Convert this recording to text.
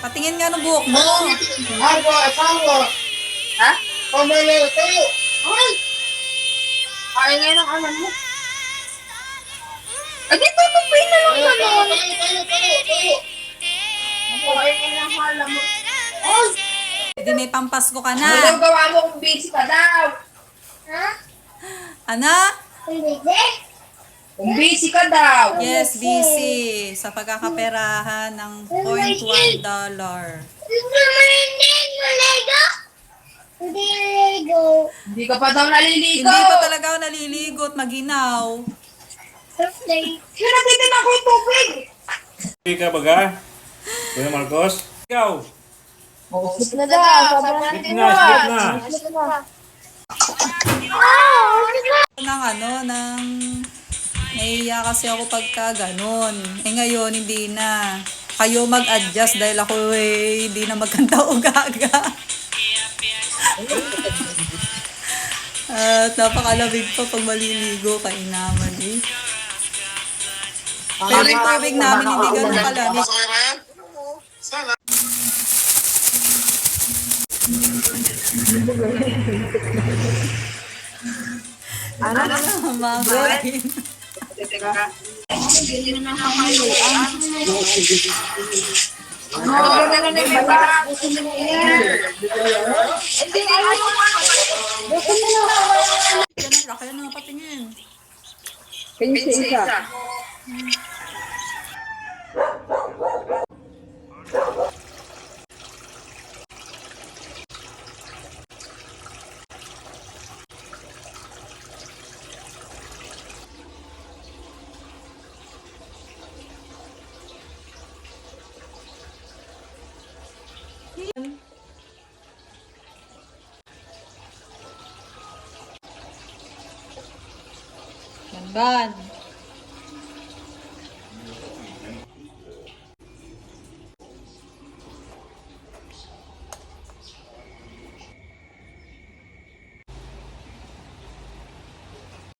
Patingin nga ng buhok mo. Ako, asawa. Ha? Pamalo, tayo. Ay! Kaya ngayon ang alam mo. Ay, di tutupin na lang Tayo, naman. tayo. Kaya ngayon ang alam mo. Ay! Hindi may pampasko ka Ano na. gawa mo kung busy ka daw? Ano? Kung busy ka daw. Yes, busy. Sa pagkakaperahan ng $0.1. Hindi ka pa daw naliligo. Hindi pa talaga ako naliligo at maginaw. Pinatitin ako yung tubig. Hindi ka baga? Kuya Marcos? Ikaw? Split na daw. Sobrang Split na, split na. Nang nahiya kasi ako pagka ganun. Eh ngayon, hindi na. Kayo mag-adjust dahil ako hindi na magkanta o gaga. At napakalamig pa pag maliligo, kainaman eh. Pero yung tubig namin hindi ganun kalamig. Ano na mamain? Kaya na patingin. Isa. Banban.